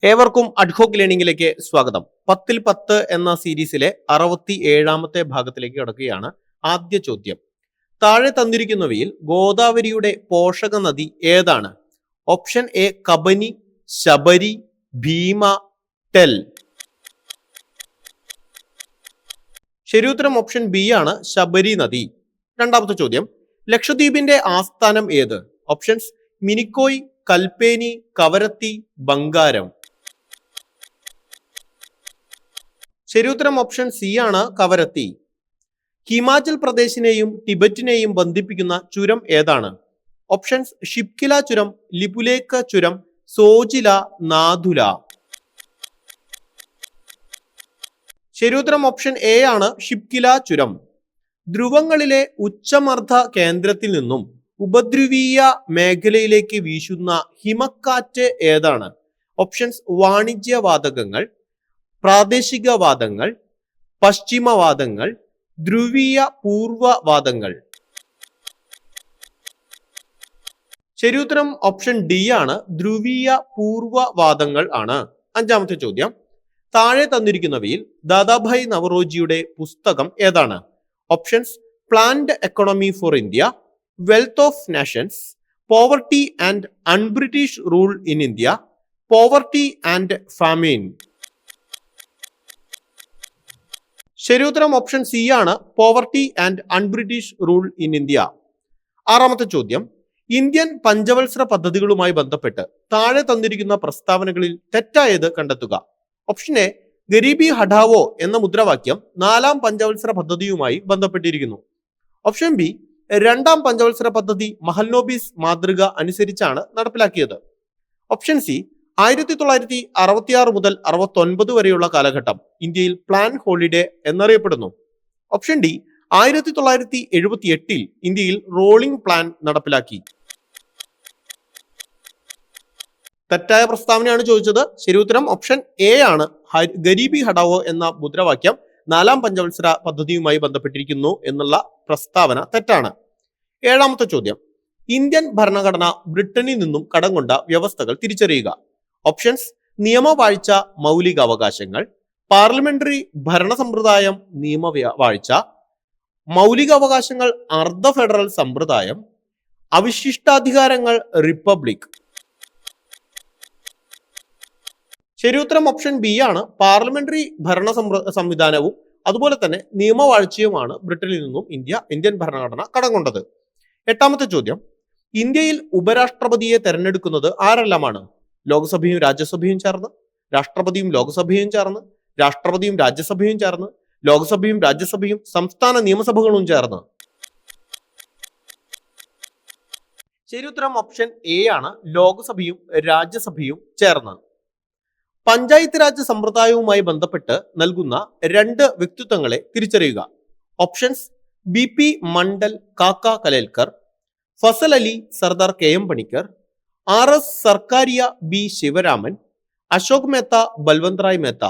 ഏവർക്കും അഡ്ഹോക്ക് ലേണിംഗിലേക്ക് സ്വാഗതം. 10ൽ 10 എന്ന സീരീസിലെ 67ാമത്തെ ഭാഗത്തിലേക്ക് കടക്കുകയാണ്. ആദ്യ ചോദ്യം, താഴെ തന്നിരിക്കുന്നവയിൽ ഗോദാവരിയുടെ പോഷക നദി ഏതാണ്? Option A Kabini, Sabari, Bhima, Tel. ശരിയുത്തരം ഓപ്ഷൻ ബി ആണ്, ശബരി നദി. രണ്ടാമത്തെ ചോദ്യം, ലക്ഷദ്വീപിന്റെ ആസ്ഥാനം ഏത്? ഓപ്ഷൻസ് മിനിക്കോയ്, കൽപ്പേനി, കവരത്തി, ബംഗാരം. ശരിയുത്തരം ഓപ്ഷൻ സി ആണ്, കവരത്തി. ഹിമാചൽ പ്രദേശിനെയും ടിബറ്റിനെയും ബന്ധിപ്പിക്കുന്ന ചുരം ഏതാണ്? ഓപ്ഷൻസ് ഷിപ്കില ചുരം, ലിപുലേഖ ചുരം, സോജില, നാഥുല. ശരിയുത്തരം ഓപ്ഷൻ എ ആണ്, ഷിപ്കില ചുരം. ധ്രുവങ്ങളിലെ ഉച്ചമർദ്ദ കേന്ദ്രത്തിൽ നിന്നും ഉപദ്രുവീയ മേഖലയിലേക്ക് വീശുന്ന ഹിമക്കാറ്റ് ഏതാണ്? ഓപ്ഷൻസ് വാണിജ്യവാതകങ്ങൾ, പ്രാദേശികവാദങ്ങൾ, പശ്ചിമവാദങ്ങൾ, ധ്രുവീയ പൂർവവാദങ്ങൾ. ശരിയുത്തരം ഓപ്ഷൻ ഡി ആണ്, ധ്രുവീയ പൂർവവാദങ്ങൾ ആണ്. അഞ്ചാമത്തെ ചോദ്യം, താഴെ തന്നിരിക്കുന്നവയിൽ ദാദാഭായ് നവറോജിയുടെ പുസ്തകം ഏതാണ്? Options planned economy for India, wealth of nations, poverty and un-British rule in India, poverty and famine. ശരിയുത്തരം ഓപ്ഷൻ സി ആണ്, poverty and un-British rule in India. ആറാമത്തെ ചോദ്യം, ഇന്ത്യൻ പഞ്ചവത്സര പദ്ധതികളുമായി ബന്ധപ്പെട്ട് താഴെ തന്നിരിക്കുന്ന പ്രസ്താവനകളിൽ തെറ്റായത് കണ്ടെത്തുക. ഓപ്ഷൻ എ ഗരീബി ഹഠാവോ എന്ന മുദ്രാവാക്യം 4ാം പഞ്ചവത്സര പദ്ധതിയുമായി ബന്ധപ്പെട്ടിരിക്കുന്നു. ഓപ്ഷൻ ബി രണ്ടാം പഞ്ചവത്സര പദ്ധതി മഹൽനോബിസ് മാതൃക അനുസരിച്ചാണ് നടപ്പിലാക്കിയത്. ഓപ്ഷൻ സി 1966 മുതൽ 69 വരെയുള്ള കാലഘട്ടം ഇന്ത്യയിൽ പ്ലാൻ ഹോളിഡേ എന്നറിയപ്പെടുന്നു. ഓപ്ഷൻ ഡി 1978 ഇന്ത്യയിൽ റോളിംഗ് പ്ലാൻ നടപ്പിലാക്കി. തെറ്റായ പ്രസ്താവനയാണ് ചോദിച്ചത്. ശരിയുത്തരം ഓപ്ഷൻ എ ആണ്, ഗരീബി ഹഠാവോ എന്ന മുദ്രാവാക്യം 4ാം പഞ്ചവത്സര പദ്ധതിയുമായി ബന്ധപ്പെട്ടിരിക്കുന്നു എന്നുള്ള പ്രസ്താവന തെറ്റാണ്. ഏഴാമത്തെ ചോദ്യം, ഇന്ത്യൻ ഭരണഘടന ബ്രിട്ടനിൽ നിന്നും കടം കൊണ്ട വ്യവസ്ഥകൾ തിരിച്ചറിയുക. ഓപ്ഷൻസ് നിയമവാഴ്ച, മൗലികാവകാശങ്ങൾ, പാർലമെന്ററി ഭരണ സമ്പ്രദായം, നിയമവാഴ്ച, മൗലികാവകാശങ്ങൾ, അർദ്ധ ഫെഡറൽ സമ്പ്രദായം, അവിശിഷ്ടാധികാരങ്ങൾ, റിപ്പബ്ലിക്. ശരിയുത്തരം ഓപ്ഷൻ ബി ആണ്, പാർലമെന്ററി ഭരണ സംവിധാനവും അതുപോലെ തന്നെ നിയമവാഴ്ചയുമാണ് ബ്രിട്ടനിൽ നിന്നും ഇന്ത്യൻ ഭരണഘടന കടം കൊണ്ടത്. എട്ടാമത്തെ ചോദ്യം, ഇന്ത്യയിൽ ഉപരാഷ്ട്രപതിയെ തെരഞ്ഞെടുക്കുന്നത് ആരെല്ലാമാണ്? ലോക്സഭയും രാജ്യസഭയും ചേർന്ന്, രാഷ്ട്രപതിയും ലോക്സഭയും ചേർന്ന്, രാഷ്ട്രപതിയും രാജ്യസഭയും ചേർന്ന്, ലോക്സഭയും രാജ്യസഭയും സംസ്ഥാന നിയമസഭകളും ചേർന്ന്. ശരിയുത്തരം ഓപ്ഷൻ എ ആണ്, ലോക്സഭയും രാജ്യസഭയും ചേർന്ന്. പഞ്ചായത്ത് രാജ് സമ്പ്രദായവുമായി ബന്ധപ്പെട്ട് നൽകുന്ന 2 വ്യക്തിത്വങ്ങളെ തിരിച്ചറിയുക. Options B P Mandal, Kaka Kalelkar, Fazal Ali, Sardar K M Panikkar, R S Sarkaria, B Sivaraman, Ashok Mehta, Balwant Rai Mehta.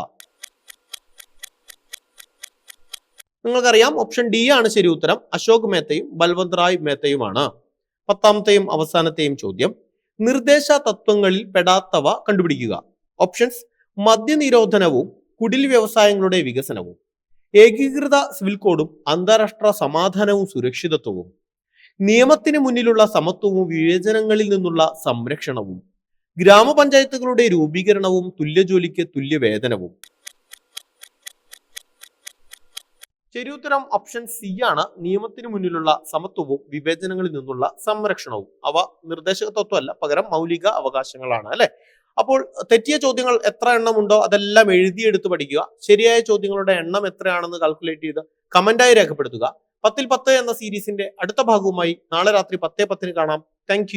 നിങ്ങൾക്കറിയാം ഓപ്ഷൻ ഡി ആണ് ശരി ഉത്തരം, അശോക് മേത്തയും ബൽവന്ത് റായ് മേത്തയുമാണ്. 10ാമത്തെയും അവസാനത്തെയും ചോദ്യം, നിർദ്ദേശ തത്വങ്ങളിൽ പെടാത്തവ കണ്ടുപിടിക്കുക. ഓപ്ഷൻസ് മദ്യനിരോധനവും കുടിൽ വ്യവസായങ്ങളുടെ വികസനവും, ഏകീകൃത സിവിൽ കോഡും അന്താരാഷ്ട്ര സമാധാനവും സുരക്ഷിതത്വവും, നിയമത്തിന് മുന്നിലുള്ള സമത്വവും വിവേചനങ്ങളിൽ നിന്നുള്ള സംരക്ഷണവും, ഗ്രാമപഞ്ചായത്തുകളുടെ രൂപീകരണവും തുല്യജോലിക്ക് തുല്യവേതനവും. ശരിയുത്തരം ഓപ്ഷൻ സി ആണ്, നിയമത്തിന് മുന്നിലുള്ള സമത്വവും വിവേചനങ്ങളിൽ നിന്നുള്ള സംരക്ഷണവും. അവ നിർദ്ദേശക തത്വമല്ല, പകരം മൗലിക അവകാശങ്ങളാണ് അല്ലെ. അപ്പോൾ തെറ്റിയ ചോദ്യങ്ങൾ എത്ര എണ്ണം ഉണ്ടോ അതെല്ലാം എഴുതിയെടുത്ത് പഠിക്കുക. ശരിയായ ചോദ്യങ്ങളുടെ എണ്ണം എത്രയാണെന്ന് കാൽക്കുലേറ്റ് ചെയ്ത് കമന്റായി രേഖപ്പെടുത്തുക. 10ൽ 10 എന്ന സീരീസിന്റെ അടുത്ത ഭാഗവുമായി നാളെ രാത്രി 10:10 കാണാം. താങ്ക്